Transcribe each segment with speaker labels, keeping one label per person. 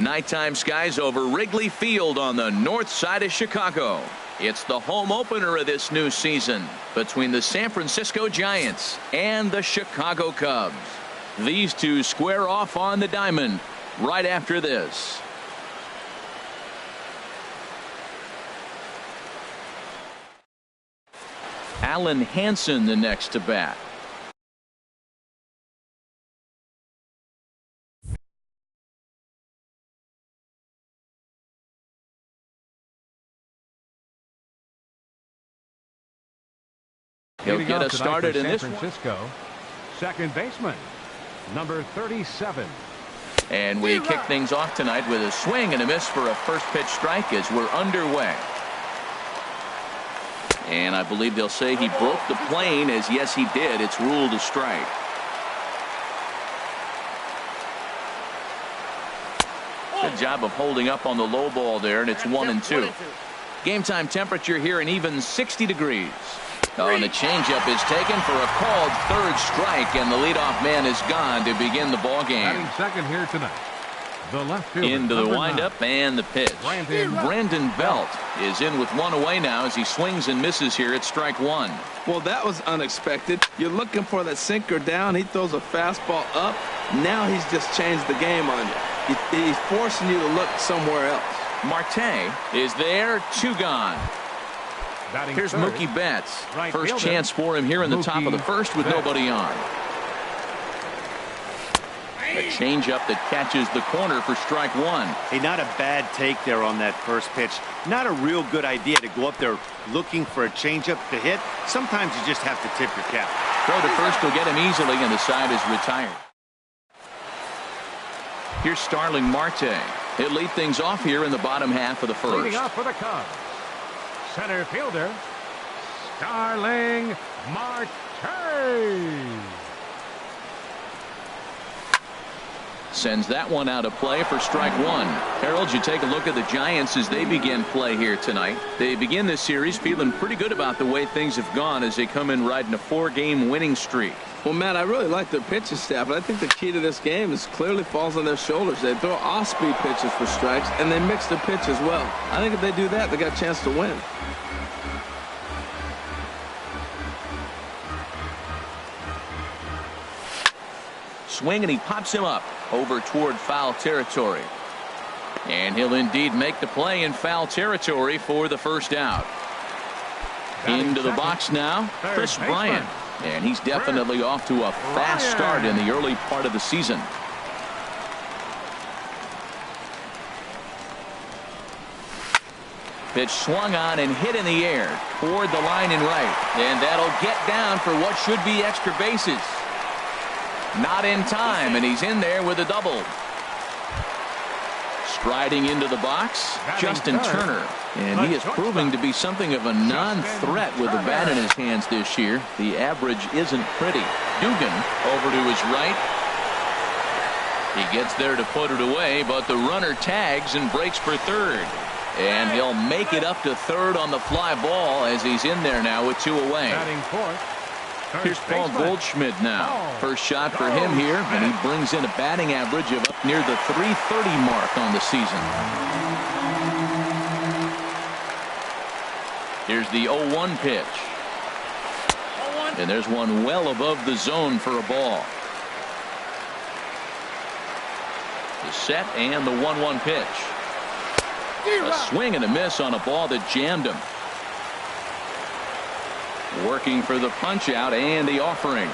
Speaker 1: Nighttime skies over Wrigley Field on the north side of Chicago. It's the home opener of this new season between the San Francisco Giants and the Chicago Cubs. These two square off on the diamond right after this. Alan Hansen the next to bat. He'll get us started in this
Speaker 2: Francisco, second baseman, number 37.
Speaker 1: And we kick things off tonight with a swing and a miss for a first pitch strike as we're underway. And I believe they'll say he broke the plane, as yes he did. It's ruled a strike. Good job of holding up on the low ball there, and it's 1-2. Game time temperature here an even 60 degrees. Oh, and the changeup is taken for a called third strike, and the leadoff man is gone to begin the ball game.
Speaker 2: Batting second here tonight, the left fielder,
Speaker 1: into the windup and the pitch. Brandon Belt is in with one away now as he swings and misses here at strike one.
Speaker 3: Well, that was unexpected. You're looking for that sinker down. He throws a fastball up. Now he's just changed the game on you. He's forcing you to look somewhere else.
Speaker 1: Marte is there, two gone. Here's Mookie Betts. First chance for him here in the top of the first with nobody on. A changeup that catches the corner for strike one.
Speaker 4: Hey, not a bad take there on that first pitch. Not a real good idea to go up there looking for a changeup to hit. Sometimes you just have to tip your cap.
Speaker 1: Throw to first will get him easily, and the side is retired. Here's Starling Marte. He'll lead things off here in the bottom half of the first.
Speaker 2: Leading off for the Cubs, center fielder, Starling Marte.
Speaker 1: Sends that one out of play for strike one. Harold, you take a look at the Giants as they begin play here tonight. They begin this series feeling pretty good about the way things have gone as they come in riding a 4-game winning streak.
Speaker 3: Well, Matt, I really like their pitching staff, but I think the key to this game is clearly falls on their shoulders. They throw off-speed pitches for strikes, and they mix the pitch as well. I think if they do that, they got a chance to win.
Speaker 1: Swing, and he pops him up over toward foul territory. And he'll indeed make the play in foul territory for the first out. Into the box now, Chris Bryant. And he's definitely off to a fast start in the early part of the season. Pitch swung on and hit in the air toward the line and right. And that'll get down for what should be extra bases. Not in time, and he's in there with a double. Striding into the box, Justin Turner. And he is proving to be something of a non-threat with the bat in his hands this year. The average isn't pretty. Dugan over to his right. He gets there to put it away, but the runner tags and breaks for third. And he'll make it up to third on the fly ball as he's in there now with two away. Here's Paul Goldschmidt now. First shot for him here, and he brings in a batting average of up near the .330 mark on the season. Here's the 0-1 pitch. And there's one well above the zone for a ball. The set and the 1-1 pitch. A swing and a miss on a ball that jammed him. Working for the punch out and the offering.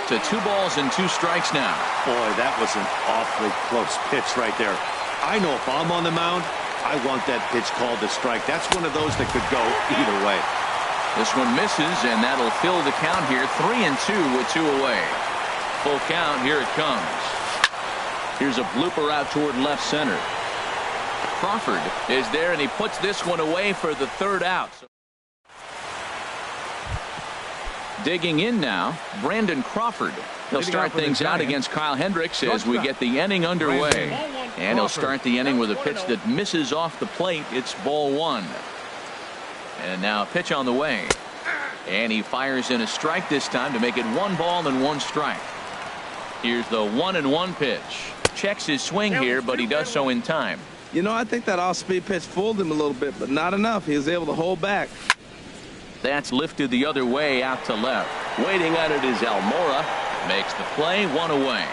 Speaker 1: To 2 balls and 2 strikes now.
Speaker 4: Boy, that was an awfully close pitch right there. I know if I'm on the mound, I want that pitch called a strike. That's one of those that could go either way.
Speaker 1: This one misses, and that'll fill the count here. 3-2 with 2 away. Full count. Here it comes. Here's a blooper out toward left center. Crawford is there, and he puts this one away for the third out. Digging in now, Brandon Crawford. He'll start things out against Kyle Hendricks as we get the inning underway. And he'll start the inning with a pitch that misses off the plate. It's ball 1. And now a pitch on the way. And he fires in a strike this time to make it 1 ball and 1 strike. Here's the 1-1 pitch. Checks his swing here, but he does so in time.
Speaker 3: You know, I think that off-speed pitch fooled him a little bit, but not enough. He was able to hold back.
Speaker 1: That's lifted the other way out to left. Waiting on it is Almora. Makes the play, 1 away.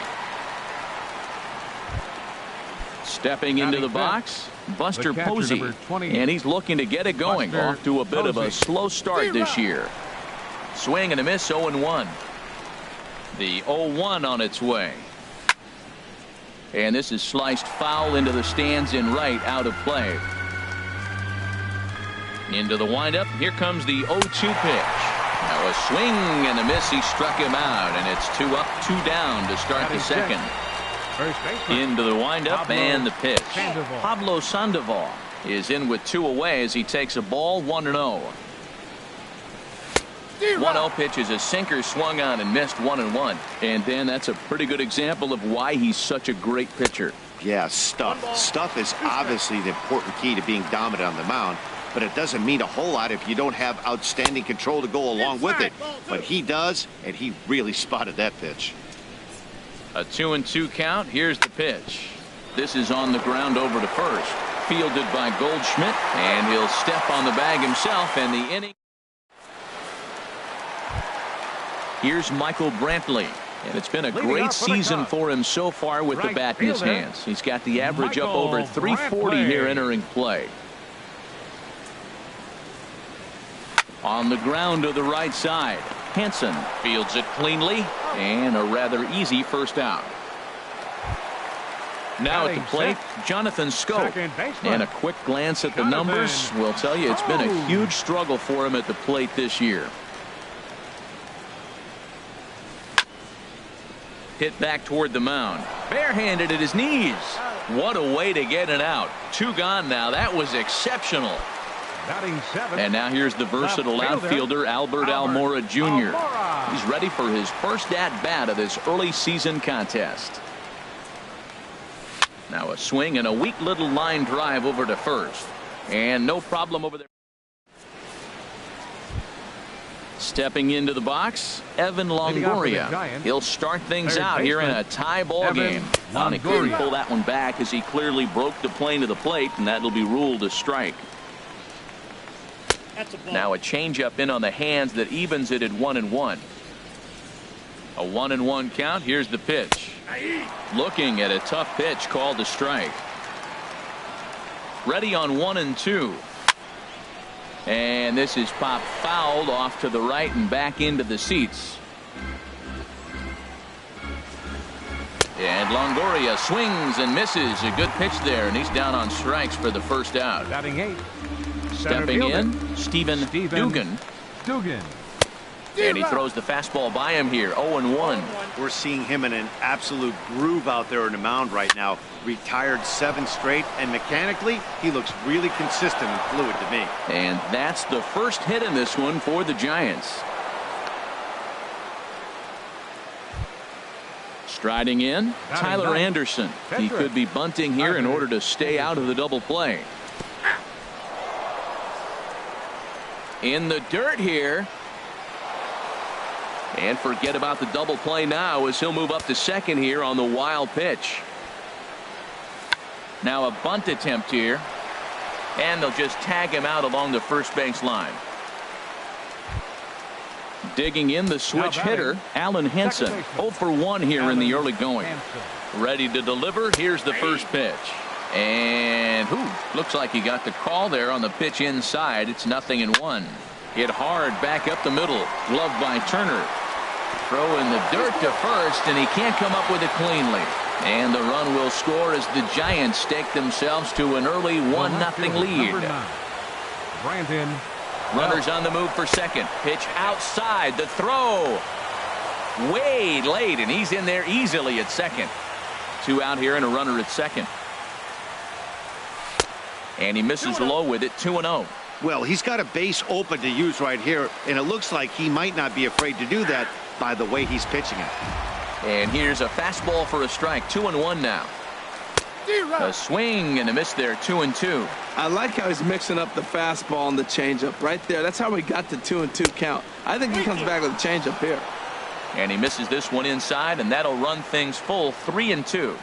Speaker 1: Stepping into the box, Buster Posey. And he's looking to get it going. Off to a bit of a slow start this year. Swing and a miss, 0-1. The 0-1 on its way. And this is sliced foul into the stands in right, out of play. Into the windup. Here comes the 0-2 pitch. Now a swing and a miss. He struck him out, and it's 2 up, 2 down to start the second. Into the windup and the pitch. Pablo Sandoval is in with 2 away as he takes a ball, 1-0. 1-0 pitch is a sinker swung on and missed, 1-1. And Dan, that's a pretty good example of why he's such a great pitcher.
Speaker 4: Yeah, stuff. Stuff is obviously the important key to being dominant on the mound, but it doesn't mean a whole lot if you don't have outstanding control to go along with it. But he does, and he really spotted that pitch.
Speaker 1: A 2-2 count. Here's the pitch. This is on the ground over to first. Fielded by Goldschmidt, and he'll step on the bag himself, and the inning. Here's Michael Brantley, and it's been a great season for him so far with the bat in his hands. He's got the average up over 340 here entering play. On the ground to the right side, Hansen fields it cleanly, and a rather easy first out. Now at the plate, Jonathan Schoop. And a quick glance at the numbers will tell you it's been a huge struggle for him at the plate this year. Hit back toward the mound. Barehanded at his knees. What a way to get it out. 2 gone now. That was exceptional. And now here's the versatile outfielder, Albert Almora Jr. He's ready for his first at-bat of this early season contest. Now a swing and a weak little line drive over to first. And no problem over there. Stepping into the box, Evan Longoria. He'll start things out here in a tie ball game. Well, he couldn't pull that one back as he clearly broke the plane to the plate, and that'll be ruled a strike. Now a changeup in on the hands that evens it at 1-1. A 1-1 count. Here's the pitch. Looking at a tough pitch called a strike. Ready on 1-2. And this is popped fouled off to the right and back into the seats. And Longoria swings and misses. A good pitch there, and he's down on strikes for the first out.
Speaker 2: Batting 8.
Speaker 1: Stepping in, Stephen Dugan. And he throws the fastball by him here, 0-1.
Speaker 4: We're seeing him in an absolute groove out there in the mound right now. Retired 7 straight, and mechanically, he looks really consistent and fluid to me.
Speaker 1: And that's the first hit in this one for the Giants. Striding in, Tyler Anderson. He could be bunting here in order to stay out of the double play. In the dirt here. And forget about the double play now as he'll move up to second here on the wild pitch. Now a bunt attempt here. And they'll just tag him out along the first base line. Digging in the switch hitter, Alan Hansen. 0 for 1 here in the early going. Ready to deliver. Here's the first pitch. And looks like he got the call there on the pitch inside. It's 0-1. Hit hard back up the middle. Gloved by Turner. Throw in the dirt to first, and he can't come up with it cleanly. And the run will score as the Giants stake themselves to an early 1-0 lead. Runners on the move for second. Pitch outside. The throw. Way late, and he's in there easily at second. 2 out here and a runner at second. And he misses low with it, 2-0.
Speaker 4: Well, he's got a base open to use right here, and it looks like he might not be afraid to do that by the way he's pitching it.
Speaker 1: And here's a fastball for a strike, 2-1 now. A swing and a miss there, 2-2.
Speaker 3: I like how he's mixing up the fastball and the changeup right there. That's how we got the 2-2 count. I think he comes back with a changeup here.
Speaker 1: And he misses this one inside, and that'll run things full, 3-2.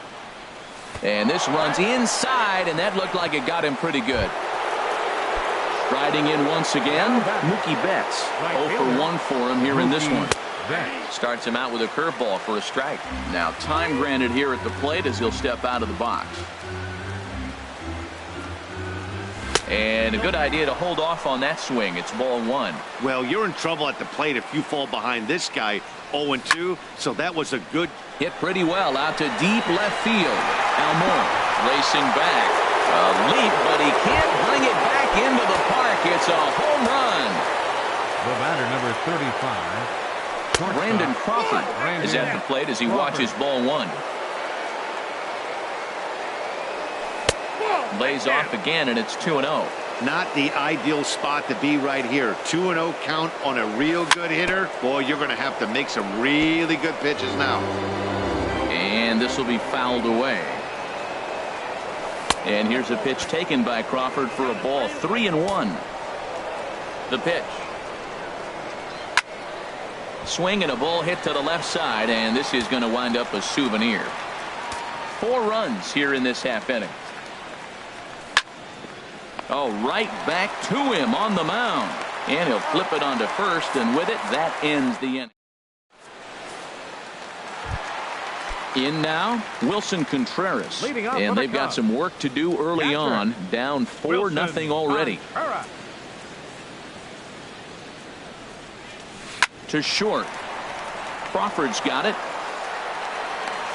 Speaker 1: And this runs inside, and that looked like it got him pretty good. Striding in once again, Mookie Betts. 0 for 1 for him here in this one. Starts him out with a curveball for a strike. Now time granted here at the plate as he'll step out of the box. And a good idea to hold off on that swing. It's ball 1.
Speaker 4: Well, you're in trouble at the plate if you fall behind this guy 0-2, so that was a good
Speaker 1: hit pretty well out to deep left field. Almora racing back. A leap, but he can't bring it back into the park. It's a home run.
Speaker 2: The batter, number 35.
Speaker 1: Brandon Crawford is at the plate as he watches ball 1. Lays off again, and it's 2-0.
Speaker 4: Not the ideal spot to be right here. 2-0 count on a real good hitter. Boy, you're going to have to make some really good pitches now.
Speaker 1: And this will be fouled away. And here's a pitch taken by Crawford for a ball. 3-1. The pitch. Swing and a ball hit to the left side, and this is going to wind up a souvenir. 4 runs here in this half inning. Oh, right back to him on the mound. And he'll flip it onto first, and with it, that ends the inning. In now, Wilson Contreras. And they've got some work to do early on. Down 4-0 already. To short. Crawford's got it.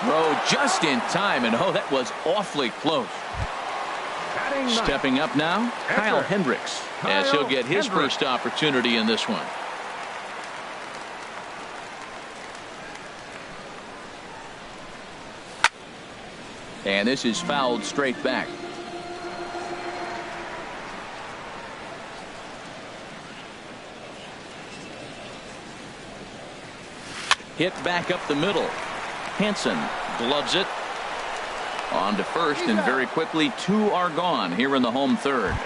Speaker 1: Throw just in time, and oh, that was awfully close. Stepping up now, Kyle Hendricks, as he'll get his first opportunity in this one. And this is fouled straight back. Hit back up the middle. Hansen gloves it. On to first, and very quickly 2 are gone here in the home third.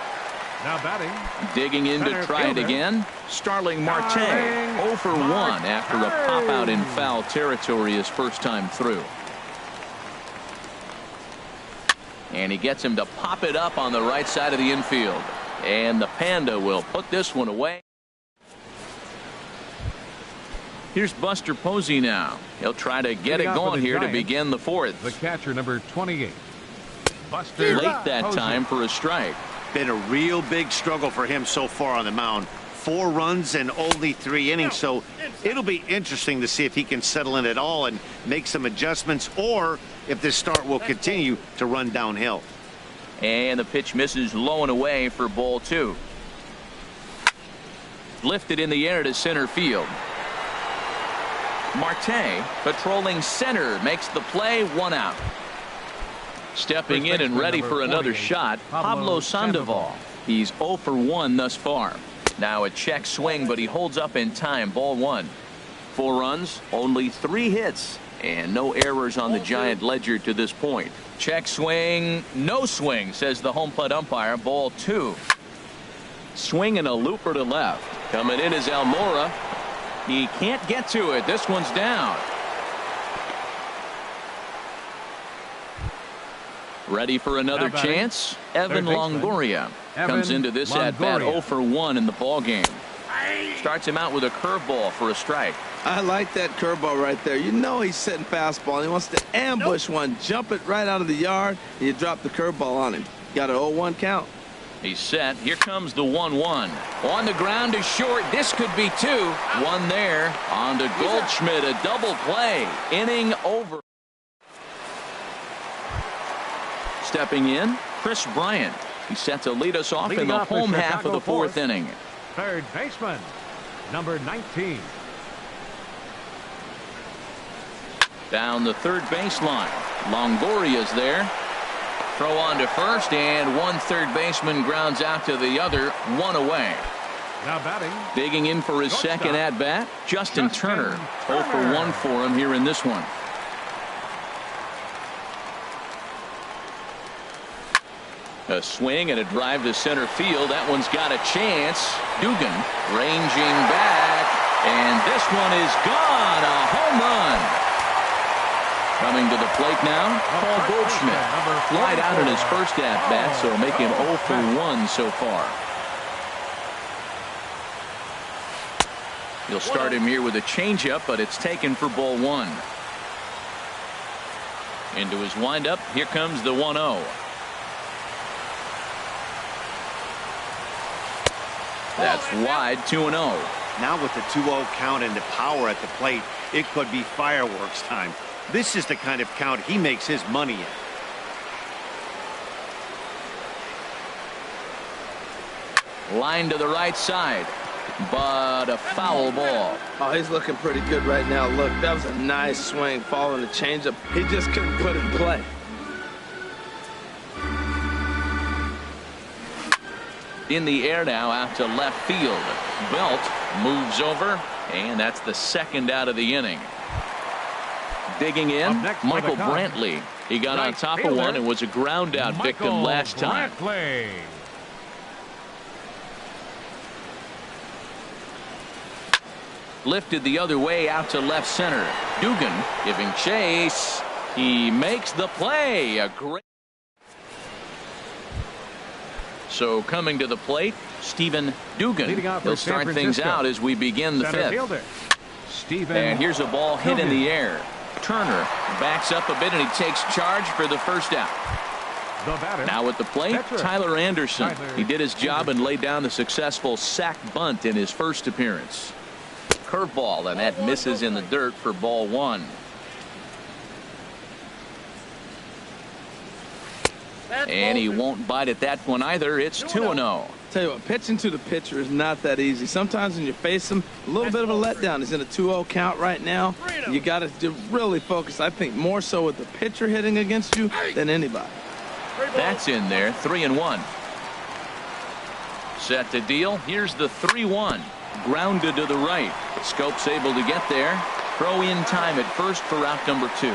Speaker 2: Now batting.
Speaker 1: Digging in to try it again. Starling Marte 0 for 1 after a pop out in foul territory his first time through. And he gets him to pop it up on the right side of the infield. And the Panda will put this one away. Here's Buster Posey now. He'll try to get it going here to begin the 4th.
Speaker 2: The catcher, number 28. Buster
Speaker 1: Late that time for a strike.
Speaker 4: Been a real big struggle for him so far on the mound. 4 runs in only 3 innings, so it'll be interesting to see if he can settle in at all and make some adjustments, or if this start will continue to run downhill.
Speaker 1: And the pitch misses low and away for ball 2. Lifted in the air to center field. Marte patrolling center makes the play, 1 out. Stepping in and ready for another shot, Pablo Sandoval. He's 0 for 1 thus far. Now a check swing, but he holds up in time. Ball 1. 4 runs, only 3 hits, and no errors on the Giant ledger to this point. Check swing, no swing, says the home plate umpire. Ball 2. Swing and a looper to left. Coming in is Almora. He can't get to it. This one's down. Ready for another chance. Evan Longoria comes into this at bat 0 for 1 in the ball game. Starts him out with a curveball for a strike.
Speaker 3: I like that curveball right there. You know he's setting fastball, and he wants to ambush one, jump it right out of the yard, and you drop the curveball on him. Got an 0-1 count.
Speaker 1: He's set. Here comes the 1-1. On the ground to short. This could be 2. 1 there. On to Goldschmidt. A double play. Inning over. Stepping in, Chris Bryant. He's set to lead us off in the home half of the 4th inning.
Speaker 2: Third baseman, number 19.
Speaker 1: Down the third baseline. Longoria's there. Throw on to first, and 1 third baseman grounds out to the other. 1 away.
Speaker 2: Now batting.
Speaker 1: Digging in for his second at bat, Justin Turner. 0 for 1 for him here in this one. A swing and a drive to center field. That one's got a chance. Dugan ranging back, and this one is gone. A home run. Coming to the plate now, Paul Goldschmidt. Flied out in his first at-bat, so make him 0 for 1 so far. You'll start him here with a changeup, but it's taken for ball 1. Into his windup, here comes the 1-0. That's wide, 2-0.
Speaker 4: Now with the 2-0 count and the power at the plate, it could be fireworks time. This is the kind of count he makes his money in.
Speaker 1: Line to the right side, but a foul ball.
Speaker 3: Oh, he's looking pretty good right now. Look, that was a nice swing following the changeup. He just couldn't put it in play.
Speaker 1: In the air now out to left field. Belt moves over, and that's the second out of the inning. Digging in, Michael Brantley. He got on top of one and was a ground out victim last time. Lifted the other way out to left center. Dugan giving chase. He makes the play. A great. So coming to the plate, Stephen Dugan. He'll start things out as we begin the fifth. And here's a ball hit in the air. Turner backs up a bit and he takes charge for the first out. Now at the plate, Tyler Anderson. He did his job and laid down the successful sac bunt in his first appearance. Curveball, and that misses in the dirt for ball 1. And he won't bite at that one either. It's 2-0.
Speaker 3: Tell you what, pitching to the pitcher is not that easy. Sometimes when you face him, a little bit of a letdown. He's in a 2-0 count right now. You got to really focus, I think, more so with the pitcher hitting against you than anybody.
Speaker 1: That's in there. 3-1. Set to deal. Here's the 3-1. Grounded to the right. Scope's able to get there. Throw in time at first for out number 2.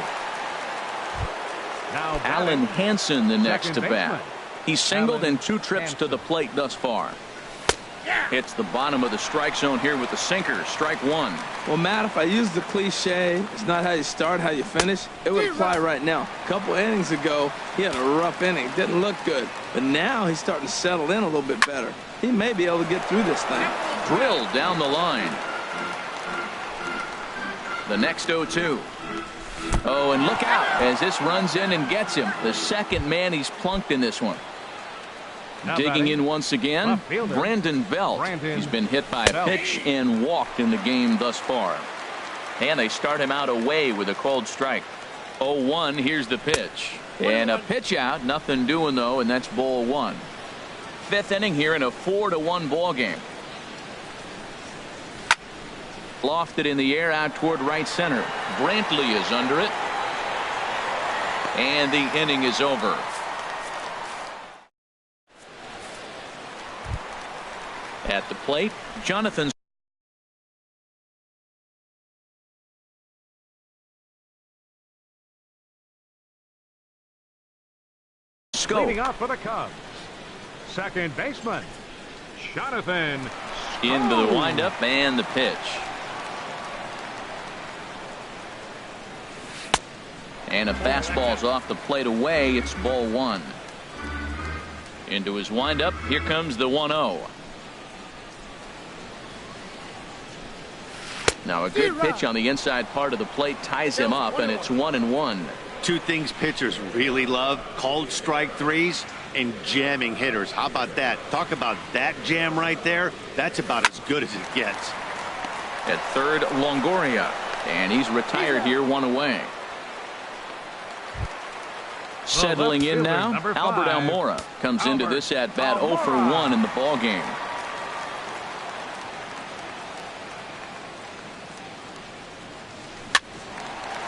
Speaker 1: Alan Hansen the next to bat. He's singled in 2 trips to the plate thus far. Hits the bottom of the strike zone here with the sinker. Strike 1.
Speaker 3: Well, Matt, if I use the cliche, it's not how you start, how you finish, it would apply right now. A couple innings ago, he had a rough inning. Didn't look good. But now he's starting to settle in a little bit better. He may be able to get through this thing.
Speaker 1: Drilled down the line. The next 0-2. Oh, and look out as this runs in and gets him. The second man he's plunked in this one. Digging in once again, Brandon Belt. He's been hit by a pitch and walked in the game thus far. And they start him out away with a called strike. 0-1, here's the pitch. And a pitch out, nothing doing though, and that's ball 1. Fifth inning here in a 4-1 ball game. Lofted in the air out toward right center. Brantley is under it. And the inning is over. At the plate, Jonathan Scope.
Speaker 2: Leading off for the Cubs, second baseman, Jonathan Scope.
Speaker 1: Into the windup and the pitch. And a fastball's off the plate away. It's ball 1. Into his windup. Here comes the 1-0. Now a good pitch on the inside part of the plate ties him up, and it's 1-1.
Speaker 4: 2 things pitchers really love: called strike threes and jamming hitters. How about that? Talk about that jam right there. That's about as good as it gets.
Speaker 1: At third, Longoria, and he's retired here, 1 away. Settling in now, Albert Almora comes into this at bat 0 for 1 in the ball game.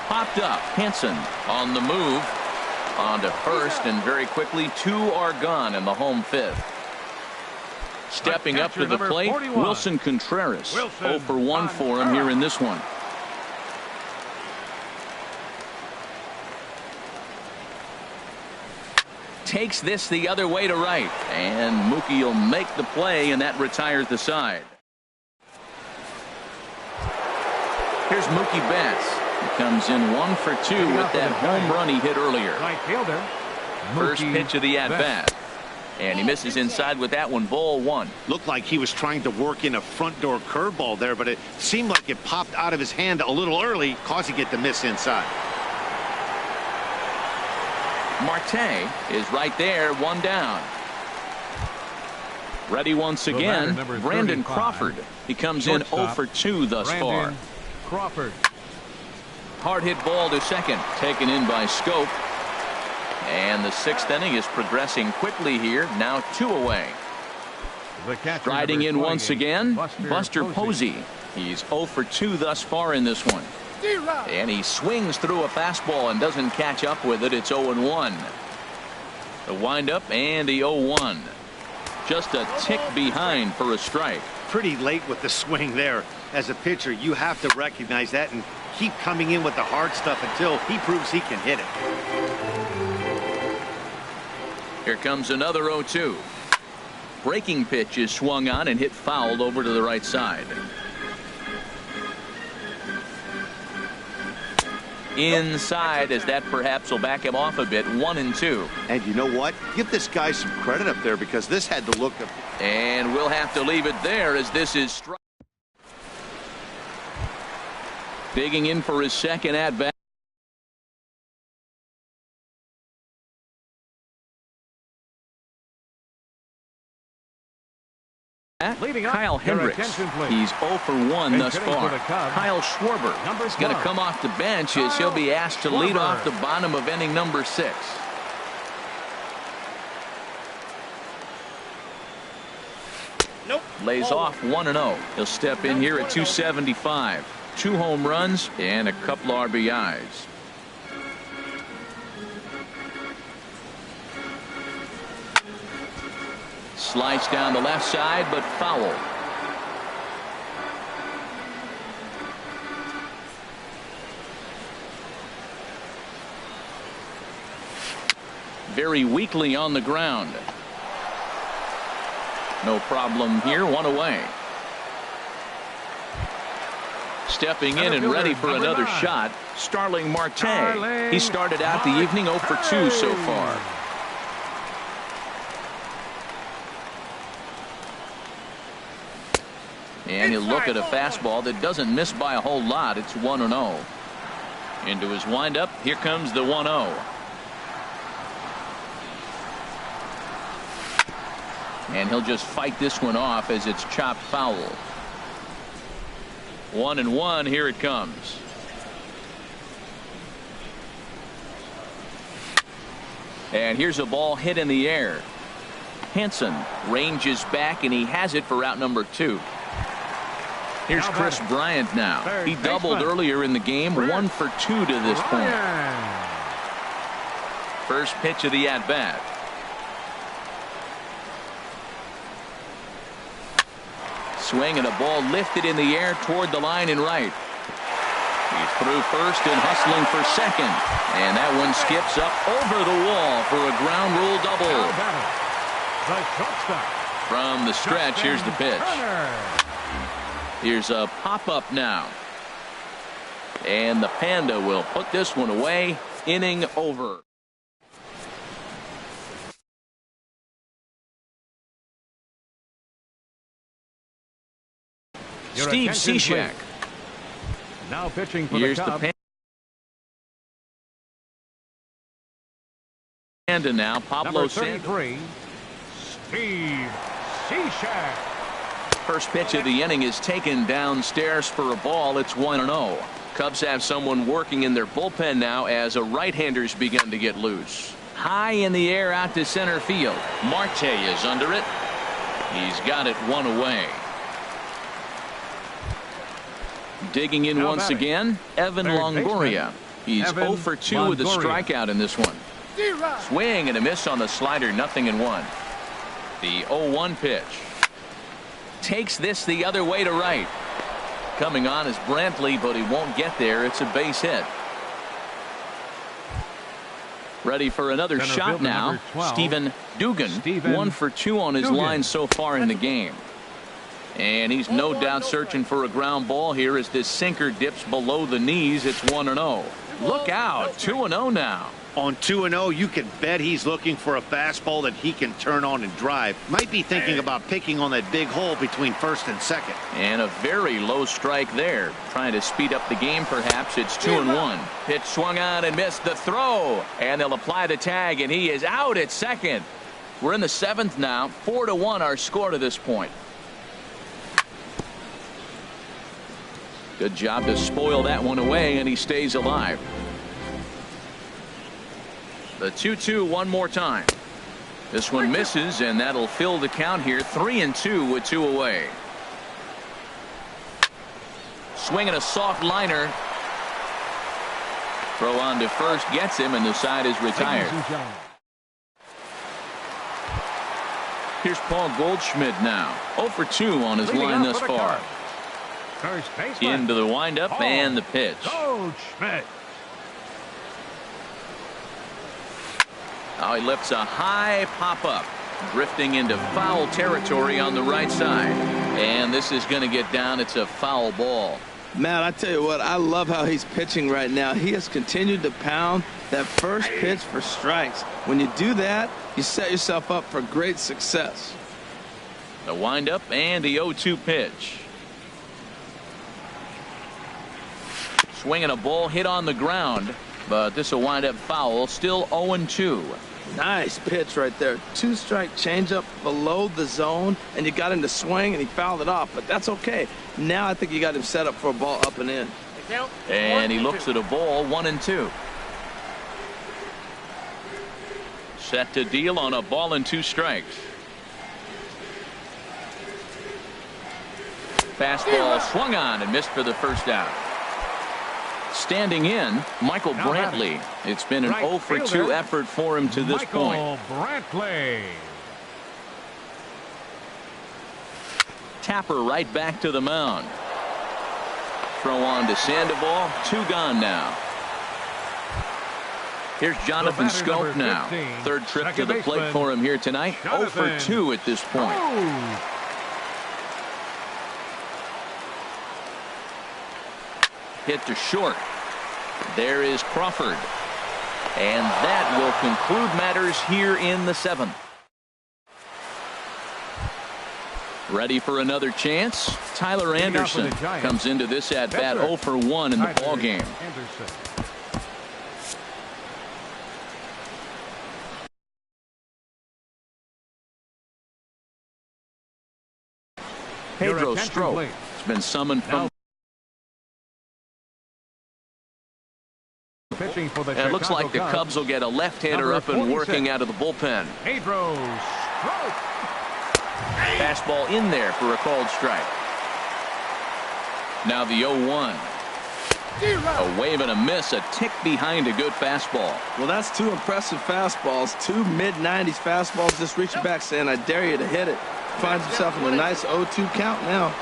Speaker 1: Popped up, Hansen on the move, on to first, and very quickly 2 are gone in the home fifth. Stepping up to the plate, Wilson Contreras. 0 for 1 for him here in this one. Takes this the other way to right, and Mookie will make the play, and that retires the side. Here's Mookie Betts. He comes in 1 for 2 with that home run he hit earlier.
Speaker 2: Right fielder.
Speaker 1: First pitch of the at-bat. And he misses inside with that one, ball 1.
Speaker 4: Looked like he was trying to work in a front door curveball there, but it seemed like it popped out of his hand a little early, causing it to miss inside.
Speaker 1: Marte is right there, 1 down. Ready once again, Brandon Crawford. He comes in 0 for 2 thus far.
Speaker 2: Crawford.
Speaker 1: Hard hit ball to second, taken in by Scope. And the 6th inning is progressing quickly here, now 2 away. Riding in once again, Buster Posey. He's 0 for 2 thus far in this one. And he swings through a fastball and doesn't catch up with it. It's 0-1. The windup and the 0-1. Just a tick behind for a strike.
Speaker 4: Pretty late with the swing there. As a pitcher, you have to recognize that and keep coming in with the hard stuff until he proves he can hit it.
Speaker 1: Here comes another 0-2. Breaking pitch is swung on and hit fouled over to the right side. Inside, as that perhaps will back him off a bit. 1-2.
Speaker 4: And you know what? Give this guy some credit up there because this had the look of.
Speaker 1: And we'll have to leave it there as this is strike. Digging in for his second at bat. Kyle Hendricks. He's 0 for 1 thus far. Kyle Schwarber is going to come off the bench as he'll be asked to lead off the bottom of inning number 6. Lays off 1-0. He'll step in here at 275. 2 home runs and a couple RBIs. Slice down the left side, but foul. Very weakly on the ground. No problem here, 1 away. Stepping in and ready for another shot, Starling Marte. He started out the evening 0 for 2 so far. And he'll look at a fastball that doesn't miss by a whole lot. It's 1-0. Into his windup. Here comes the 1-0. And he'll just fight this one off as it's chopped foul. 1-1. Here it comes. And here's a ball hit in the air. Hanson ranges back and he has it for out number 2. Here's Chris Bryant now. He doubled earlier in the game, 1 for 2 to this point. First pitch of the at-bat. Swing and a ball lifted in the air toward the line and right. He's through first and hustling for second. And that one skips up over the wall for a ground rule double. From the stretch, here's the pitch. Here's a pop-up now. And the Panda will put this one away. Inning over. Steve Cishek.
Speaker 2: Now pitching for
Speaker 1: Here's
Speaker 2: the Cubs.
Speaker 1: Panda now. Pablo
Speaker 2: Number 33, Steve Cishek.
Speaker 1: First pitch of the inning is taken downstairs for a ball. It's 1-0. Cubs have someone working in their bullpen now as a right-hander's begun to get loose. High in the air out to center field. Marte is under it. He's got it 1 away. Digging in once again, Evan Longoria. He's 0 for 2 with a strikeout in this one. Swing and a miss on the slider, 0-1. The 0-1 pitch. Takes this the other way to right. Coming on is Brantley, but he won't get there. It's a base hit. Ready for another shot now.
Speaker 2: 12,
Speaker 1: Stephen Dugan, 1 for 2 on his line so far in the game. And he's no doubt searching for a ground ball here as this sinker dips below the knees. It's 1-0. Look out, 2-0 now.
Speaker 4: On 2-0, you can bet he's looking for a fastball that he can turn on and drive. Might be thinking about picking on that big hole between first and second.
Speaker 1: And a very low strike there. Trying to speed up the game, perhaps. It's 2-1. Pitch swung on and missed the throw. And they'll apply the tag, and he is out at second. We're in the 7th now. 4-1 our score to this point. Good job to spoil that one away, and he stays alive. The 2-2 one more time. This one misses, and that'll fill the count here. 3-2 with 2 away. Swinging a soft liner. Throw on to first gets him, and the side is retired. Here's Paul Goldschmidt now. 0 for 2 on his line thus far. Into the windup and the pitch.
Speaker 2: Goldschmidt.
Speaker 1: Now he lifts a high pop-up, drifting into foul territory on the right side. And this is going to get down. It's a foul ball.
Speaker 3: Matt, I tell you what, I love how he's pitching right now. He has continued to pound that first pitch for strikes. When you do that, you set yourself up for great success.
Speaker 1: The windup and the 0-2 pitch. Swinging a ball hit on the ground, but this will wind up foul. Still 0-2.
Speaker 3: Nice pitch right there. 2-strike changeup below the zone, and you got him to swing, and he fouled it off. But that's okay. Now I think you got him set up for a ball up and in.
Speaker 1: And he looks at a ball. 1-2. Set to deal on a ball and 2 strikes. Fastball swung on and missed for the first out. Standing in, Michael Brantley. It's been an 0 for 2 effort for him to this point.
Speaker 2: Brantley.
Speaker 1: Tapper right back to the mound. Throw on to Sandoval. 2 gone now. Here's Jonathan Scope now. 3rd trip to the plate for him here tonight. 0 for 2 at this point. Hit to short. There is Crawford. And that will conclude matters here in the 7th. Ready for another chance? Tyler Anderson comes into this at bat 0 for 1 in the ball game. Pedro Strop has been summoned from. It looks like the Cubs will get a left-hander up and working out of the bullpen.
Speaker 2: Pedro Strop.
Speaker 1: Fastball in there for a called strike. Now the 0-1. A wave and a miss, a tick behind a good fastball.
Speaker 3: Well, that's 2 impressive fastballs. 2 mid-90s fastballs just reaching back saying, I dare you to hit it. Finds himself in a nice 0-2 count now.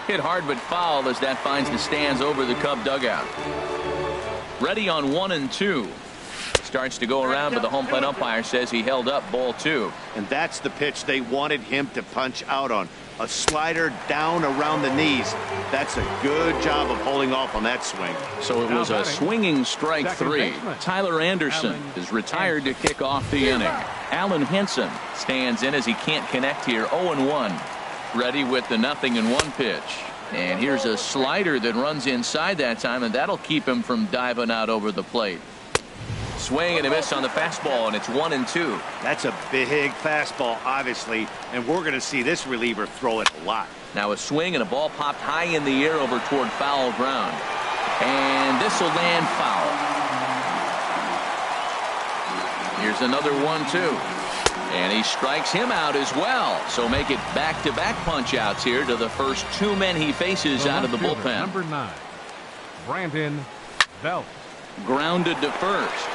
Speaker 1: Hit hard but foul as that finds the stands over the Cub dugout. Ready on 1-2. Starts to go around, but the home plate umpire says he held up ball 2.
Speaker 4: And that's the pitch they wanted him to punch out on. A slider down around the knees. That's a good job of holding off on that swing.
Speaker 1: So it was a swinging strike 3. Tyler Anderson is retired to kick off the inning. Alan Henson stands in as he can't connect here. 0-1. Ready with the 0-1 pitch. And here's a slider that runs inside that time, and that'll keep him from diving out over the plate. Swing and a miss on the fastball, and it's 1-2.
Speaker 4: That's a big fastball, obviously, and we're going to see this reliever throw it a lot.
Speaker 1: Now a swing and a ball popped high in the air over toward foul ground. And this will land foul. Here's another 1-2. And he strikes him out as well. So make it back-to-back punch-outs here to the first 2 men he faces out of the bullpen.
Speaker 2: Number 9, Brandon Belt.
Speaker 1: Grounded to first.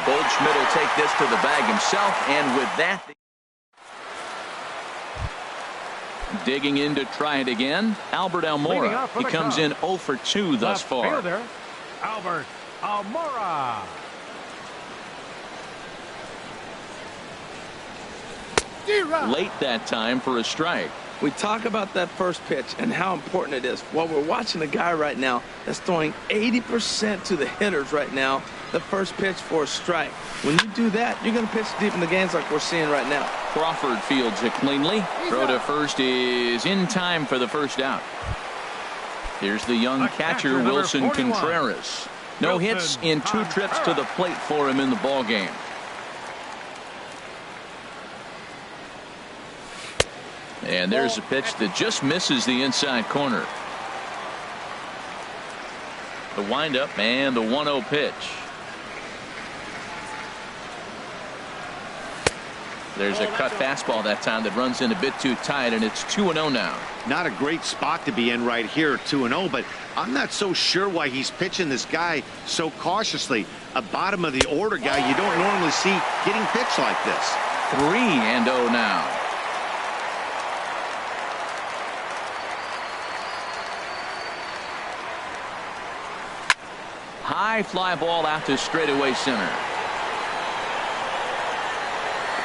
Speaker 1: Goldschmidt will take this to the bag himself, and with that, digging in to try it again, Albert Almora. He comes in 0 for 2 thus far.
Speaker 2: Fielder, Albert Almora.
Speaker 1: late that time for a strike.
Speaker 3: We talk about that first pitch and how important it is. Well, we're watching a guy right now that's throwing 80% to the hitters right now, the first pitch for a strike. When you do that, you're going to pitch deep in the games like we're seeing right now.
Speaker 1: Crawford fields it cleanly. Throw to first is in time for the first out. Here's the young catcher, Wilson Contreras. No hits in 2 trips to the plate for him in the ballgame. And there's a pitch that just misses the inside corner. The windup and the 1-0 pitch. There's a cut fastball that time that runs in a bit too tight, and it's 2-0 now.
Speaker 4: Not a great spot to be in right here, 2-0, but I'm not so sure why he's pitching this guy so cautiously. A bottom of the order guy you don't normally see getting pitched like this.
Speaker 1: 3-0 now. High fly ball out to straightaway center.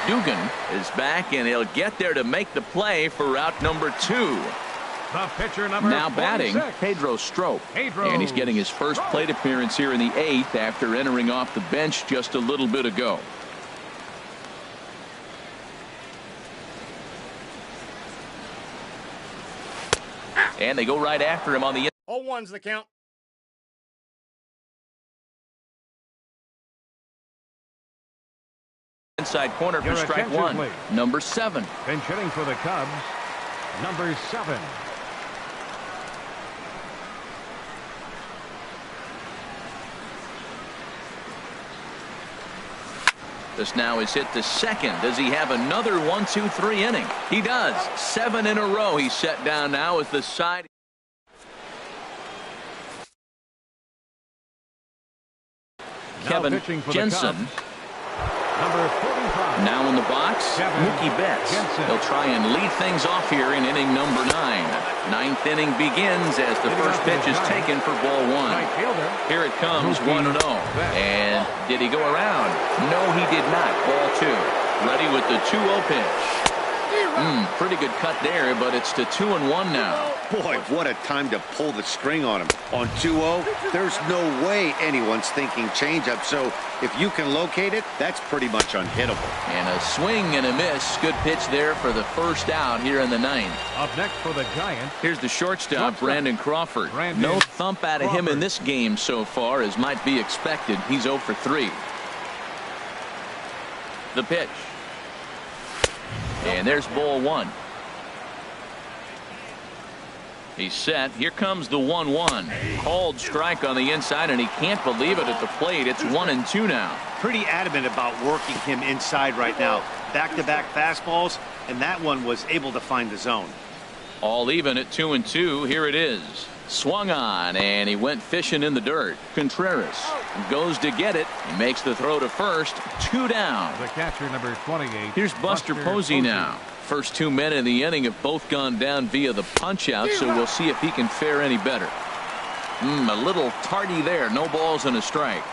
Speaker 1: Dugan is back, and he'll get there to make the play for out number 2.
Speaker 2: The pitcher number
Speaker 1: now
Speaker 2: 46.
Speaker 1: batting, Pedro Strop. And he's getting his first plate appearance here in the 8th after entering off the bench just a little bit ago. And they go right after him on the
Speaker 2: 0-1's the count.
Speaker 1: inside corner for strike 1.
Speaker 2: Please.
Speaker 1: Number 7.
Speaker 2: Pinch hitting for the Cubs, number 7.
Speaker 1: This now is hit to second. Does he have another 1-2-3 inning? He does. 7 in a row. He's set down now as the side. Kevin Jensen.
Speaker 2: Number 45.
Speaker 1: Now in the box, Mookie Betts. He'll try and lead things off here in inning number 9. 9th inning begins as the first pitch is taken for ball 1. Here it comes, 1-0. And did he go around? No, he did not. Ball 2. Ready with the 2-0 pitch. Pretty good cut there, but it's to 2-1 now.
Speaker 4: Boy, what a time to pull the string on him. On 2-0, there's no way anyone's thinking changeup, so if you can locate it, that's pretty much unhittable.
Speaker 1: And a swing and a miss. Good pitch there for the first out here in the 9th.
Speaker 2: Up next for the Giants.
Speaker 1: Here's the shortstop, Brandon Crawford. No thump out of him in this game so far, as might be expected. He's 0 for 3. The pitch. And there's ball 1. He's set. Here comes the 1-1. Called strike on the inside, and he can't believe it at the plate. It's 1-2 now.
Speaker 4: Pretty adamant about working him inside right now. Back-to-back fastballs, and that one was able to find the zone.
Speaker 1: All even at 2-2. Here it is. Swung on, and he went fishing in the dirt. Contreras goes to get it. He makes the throw to first. 2 down.
Speaker 2: The catcher, number 28.
Speaker 1: Here's Buster Posey now. First 2 men in the inning have both gone down via the punch-out, so we'll see if he can fare any better. A little tardy there. No balls and a strike.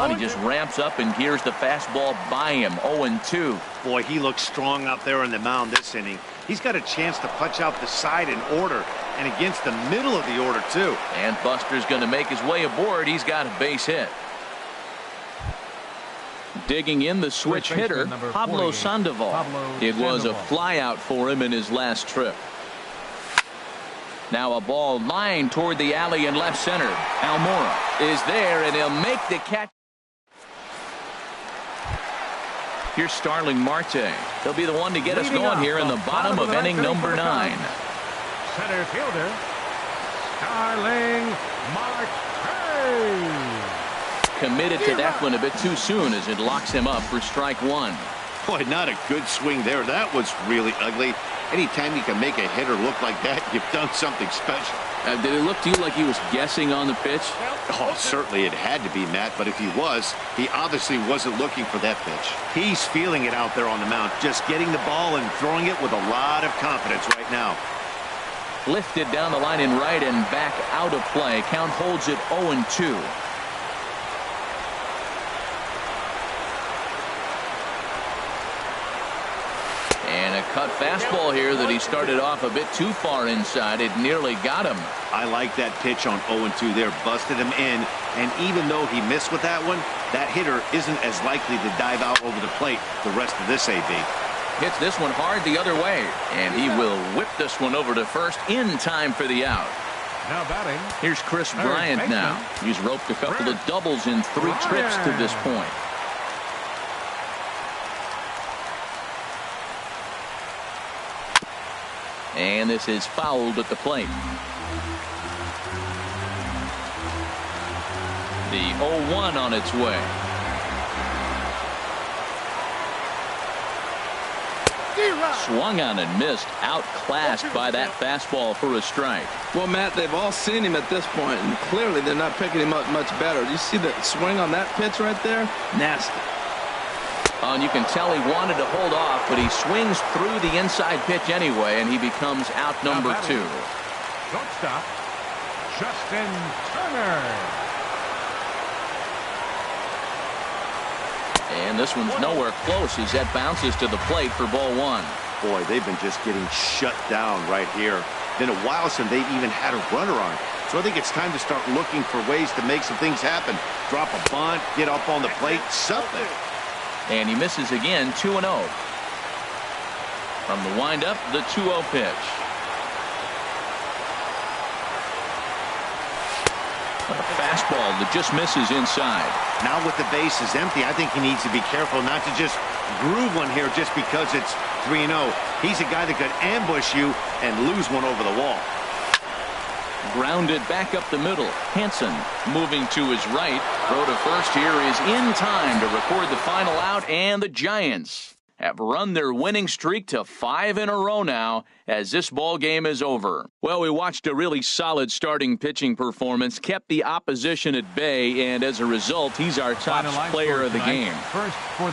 Speaker 1: He just ramps up and gears the fastball by him. 0-2.
Speaker 4: Boy, he looks strong out there on the mound this inning. He's got a chance to punch out the side in order, and against the middle of the order, too.
Speaker 1: And Buster's going to make his way aboard. He's got a base hit. Digging in the switch hitter, Pablo Sandoval. It was a flyout for him in his last trip. Now a ball lined toward the alley in left center. Almora is there, and he'll make the catch. Here's Starling Marte. He'll be the one to get us going here in the bottom of inning number 9.
Speaker 2: Center fielder, Starling Marte.
Speaker 1: Committed to that one a bit too soon as it locks him up for strike 1.
Speaker 4: Boy, not a good swing there. That was really ugly. Anytime you can make a hitter look like that, you've done something special.
Speaker 1: Did it look to you like he was guessing on the pitch?
Speaker 4: Oh, certainly it had to be, Matt, but if he was, he obviously wasn't looking for that pitch. He's feeling it out there on the mound, just getting the ball and throwing it with a lot of confidence right now.
Speaker 1: Lifted down the line in right and back out of play. Count holds it 0-2. Cut fastball here that he started off a bit too far inside. It nearly got him.
Speaker 4: I like that pitch on 0-2 there. Busted him in. And even though he missed with that one, that hitter isn't as likely to dive out over the plate the rest of this AB.
Speaker 1: Hits this one hard the other way. And he will whip this one over to first in time for the out.
Speaker 2: Now batting.
Speaker 1: Here's Chris Bryant now. He's roped a couple of doubles in 3 trips to this point. And this is fouled at the plate. The 0-1 on its way. Swung on and missed. Outclassed by that fastball for a strike.
Speaker 3: Well, Matt, they've all seen him at this point, and clearly they're not picking him up much better. Do you see the swing on that pitch right there? Nasty.
Speaker 1: Oh, and you can tell he wanted to hold off, but he swings through the inside pitch anyway, and he becomes out number 2.
Speaker 2: Shortstop, Justin Turner.
Speaker 1: And this one's nowhere close as that bounces to the plate for ball 1.
Speaker 4: Boy, they've been just getting shut down right here. Been a while since they've even had a runner on. So I think it's time to start looking for ways to make some things happen. Drop a bunt, get up on the plate, something.
Speaker 1: And he misses again, 2-0. From the windup, the 2-0 pitch. A fastball that just misses inside.
Speaker 4: Now with the bases empty, I think he needs to be careful not to just groove one here just because it's 3-0. He's a guy that could ambush you and lose one over the wall.
Speaker 1: Grounded back up the middle. Hansen moving to his right. Throw to first here is in time to record the final out, and the Giants have run their winning streak to 5 in a row now as this ball game is over. Well, we watched a really solid starting pitching performance, kept the opposition at bay, and as a result, he's our top player of the game.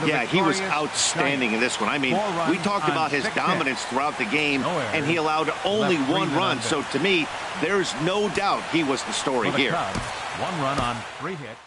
Speaker 4: Yeah, he was outstanding in this one. I mean, we talked about his dominance throughout the game, and he allowed only 1 run. So to me, there's no doubt he was the story here.
Speaker 2: 1 run on 3 hits.